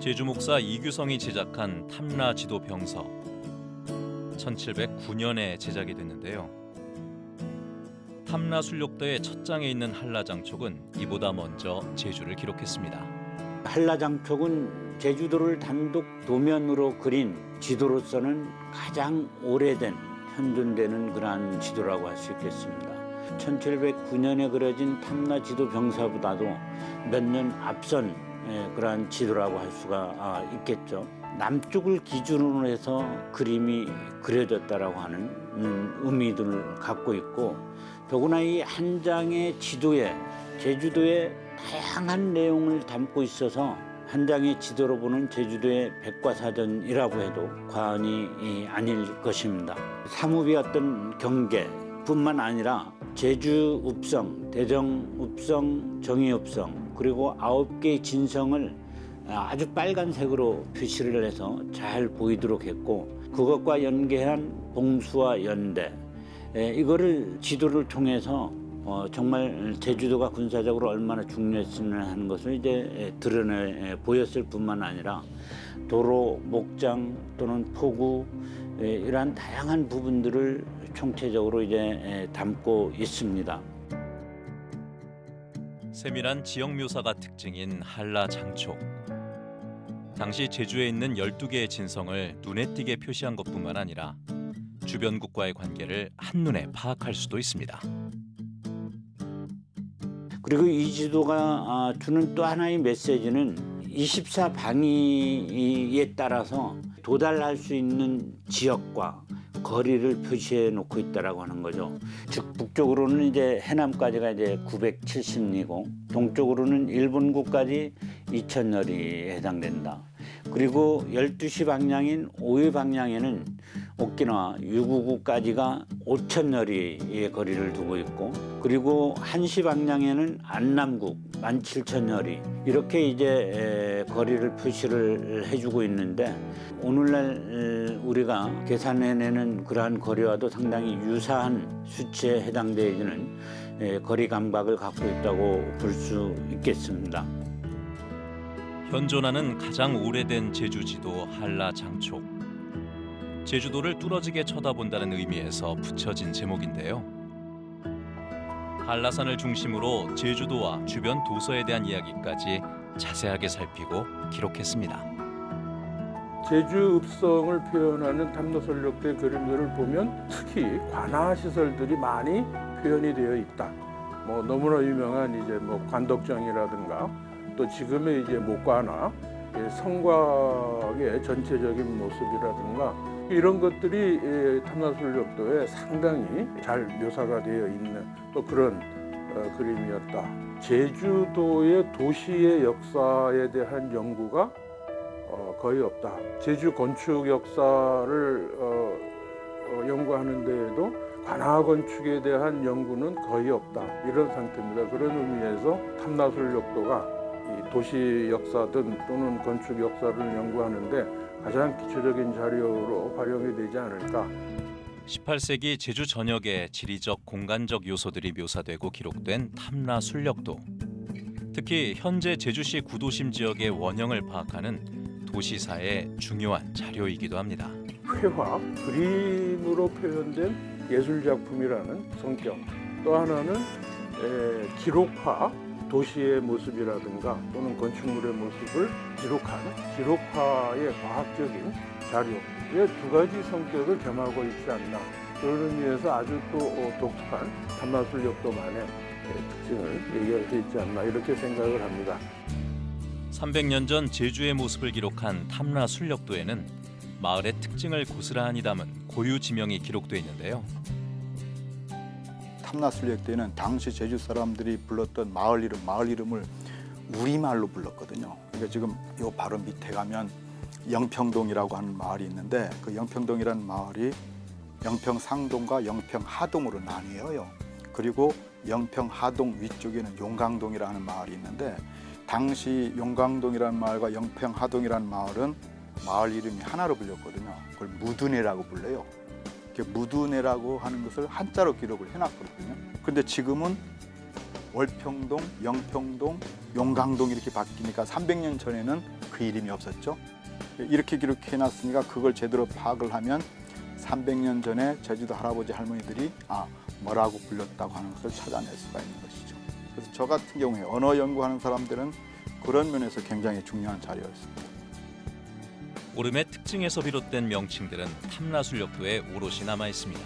제주 목사 이규성이 제작한 탐라 지도 병서. 1709년에 제작이 됐는데요. 탐라 순력도의 첫 장에 있는 한라장촉은 이보다 먼저 제주를 기록했습니다. 한라장촉은 제주도를 단독 도면으로 그린 지도로서는 가장 오래된 현존되는 그러한 지도라고 할 수 있겠습니다. 1709년에 그려진 탐라 지도 병사보다도 몇 년 앞선 그러한 지도라고 할 수가 있겠죠. 남쪽을 기준으로 해서 그림이 그려졌다라고 하는 의미들을 갖고 있고, 더구나 이 한 장의 지도에 제주도의 다양한 내용을 담고 있어서 한 장의 지도로 보는 제주도의 백과사전이라고 해도 과언이 아닐 것입니다. 삼읍의 어떤 경계뿐만 아니라 제주 읍성, 대정 읍성, 정의 읍성, 그리고 9개의 진성을 아주 빨간색으로 표시를 해서 잘 보이도록 했고, 그것과 연계한 봉수와 연대, 이거를 지도를 통해서 정말 제주도가 군사적으로 얼마나 중요했으면 하는 것을 이제 드러내 보였을 뿐만 아니라 도로, 목장 또는 포구, 이러한 다양한 부분들을 총체적으로 이제 담고 있습니다. 세밀한 지역 묘사가 특징인 한라장촉. 당시 제주에 있는 12개의 진성을 눈에 띄게 표시한 것뿐만 아니라 주변국과의 관계를 한눈에 파악할 수도 있습니다. 그리고 이 지도가 주는 또 하나의 메시지는 24방위에 따라서 도달할 수 있는 지역과 거리를 표시해 놓고 있다라고 하는 거죠. 즉 북쪽으로는 이제 해남까지가 이제 970리고 동쪽으로는 일본국까지 2000여리에 해당된다. 그리고 12시 방향인 오해 방향에는 오키나와 유구구까지가 5000여리의 거리를 두고 있고, 그리고 1시 방향에는 안남국 17,000여리, 이렇게 이제 거리를 표시를 해주고 있는데, 오늘날 우리가 계산해내는 그러한 거리와도 상당히 유사한 수치에 해당되는 거리 감각을 갖고 있다고 볼 수 있겠습니다. 현존하는 가장 오래된 제주지도 한라장촉. 제주도를 뚫어지게 쳐다본다는 의미에서 붙여진 제목인데요. 한라산을 중심으로 제주도와 주변 도서에 대한 이야기까지 자세하게 살피고 기록했습니다. 제주 읍성을 표현하는 탐로설력도의 그림들을 보면 특히 관아 시설들이 많이 표현이 되어 있다. 너무나 유명한 이제 관덕정이라든가 또 지금의 이제 목관아, 성곽의 전체적인 모습이라든가 이런 것들이 탐라술력도에 상당히 잘 묘사가 되어 있는 또 그런 그림이었다. 제주도의 도시의 역사에 대한 연구가 거의 없다. 제주 건축 역사를 연구하는 데에도 관아 건축에 대한 연구는 거의 없다. 이런 상태입니다. 그런 의미에서 탐라술력도가 이 도시 역사든 또는 건축 역사를 연구하는데 가장 기초적인 자료로 활용이 되지 않을까. 18세기 제주 전역의 지리적, 공간적 요소들이 묘사되고 기록된 탐라 순력도. 특히 현재 제주시 구도심 지역의 원형을 파악하는 도시사의 중요한 자료이기도 합니다. 회화, 그림으로 표현된 예술작품이라는 성격, 또 하나는 기록화, 도시의 모습이라든가 또는 건축물의 모습을 기록화의 과학적인 자료의 두 가지 성격을 겸하고 있지 않나. 그런 의미에서 아주 또 독특한 탐라술력도만의 특징을 얘기할 수 있지 않나 이렇게 생각을 합니다. 300년 전 제주의 모습을 기록한 탐라 순력도에는 마을의 특징을 고스란히 담은 고유 지명이 기록돼 있는데요. 탐라술력도에는 당시 제주 사람들이 불렀던 마을 이름을 우리말로 불렀거든요. 그러니까 지금 요 바로 밑에 가면 영평동이라고 하는 마을이 있는데, 그 영평동이라는 마을이 영평상동과 영평하동으로 나뉘어요. 그리고 영평하동 위쪽에는 용강동이라는 마을이 있는데, 당시 용강동이라는 마을과 영평하동이라는 마을은 마을 이름이 하나로 불렸거든요. 그걸 무두네라고 불러요. 무두네라고 하는 것을 한자로 기록을 해놨거든요. 그런데 지금은 월평동, 영평동, 용강동 이렇게 바뀌니까 300년 전에는 그 이름이 없었죠. 이렇게 기록해놨으니까 그걸 제대로 파악을 하면 300년 전에 제주도 할아버지 할머니들이 뭐라고 불렀다고 하는 것을 찾아낼 수가 있는 것이죠. 그래서 저 같은 경우에 언어 연구하는 사람들은 그런 면에서 굉장히 중요한 자료였습니다. 오름의 특징에서 비롯된 명칭들은 탐라술력도에 오롯이 남아 있습니다.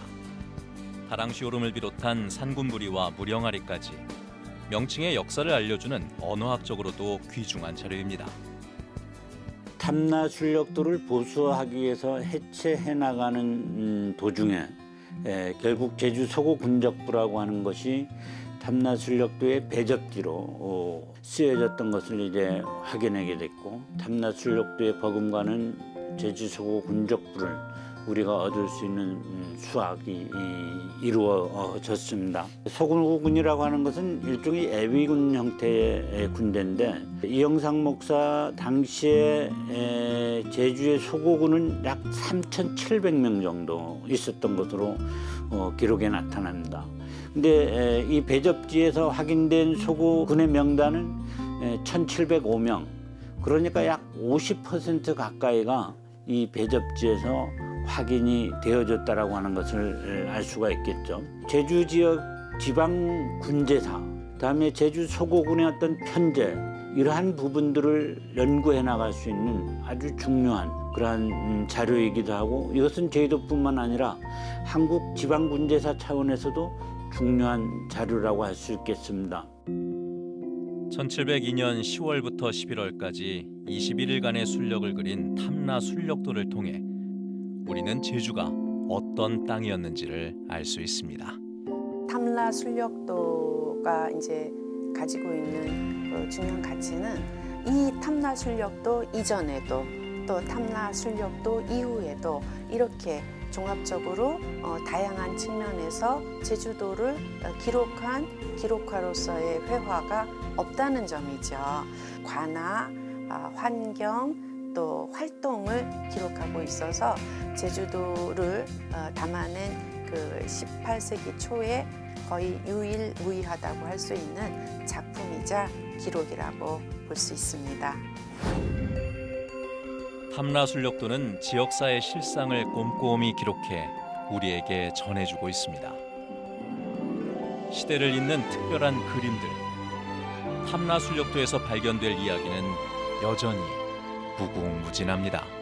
다랑시 오름을 비롯한 산군부리와 무령아리까지 명칭의 역사를 알려주는 언어학적으로도 귀중한 자료입니다. 탐라술력도를 보수하기 위해서 해체해 나가는 도중에 결국 제주 서구 군적부라고 하는 것이 탐라술력도의 배접지로 쓰여졌던 것을 이제 확인하게 됐고, 탐라술력도의 버금가는 제주 서구 군적부를 우리가 얻을 수 있는 수확이 이루어졌습니다. 서구군이라고 하는 것은 일종의 예비군 형태의 군대인데, 이영상 목사 당시에 제주의 소고군은 약 3,700명 정도 있었던 것으로 기록에 나타납니다. 근데 이 배접지에서 확인된 소고군의 명단은 1,705명, 그러니까 약 50% 가까이가 이 배접지에서 확인이 되어졌다라고 하는 것을 알 수가 있겠죠. 제주 지역 지방 군제사, 그다음에 제주 소고군의 어떤 편제, 이러한 부분들을 연구해 나갈 수 있는 아주 중요한 그러한 자료이기도 하고, 이것은 제주도뿐만 아니라 한국 지방 군제사 차원에서도 중요한 자료라고 할 수 있겠습니다. 1702년 10월부터 11월까지 21일간의 술력을 그린 탐라술력도를 통해 우리는 제주가 어떤 땅이었는지를 알 수 있습니다. 탐라술력도가 이제 가지고 있는 중요한 가치는 이 탐라술력도 이전에도 또 탐라술력도 이후에도 이렇게 종합적으로 다양한 측면에서 제주도를 기록한 기록화로서의 회화가 없다는 점이죠. 관화, 환경, 또 활동을 기록하고 있어서 제주도를 담아낸 그 18세기 초에 거의 유일무이하다고 할 수 있는 작품이자 기록이라고 볼 수 있습니다. 탐라술력도는 지역사의 실상을 꼼꼼히 기록해 우리에게 전해주고 있습니다. 시대를 잇는 특별한 그림들, 탐라술력도에서 발견될 이야기는 여전히 무궁무진합니다.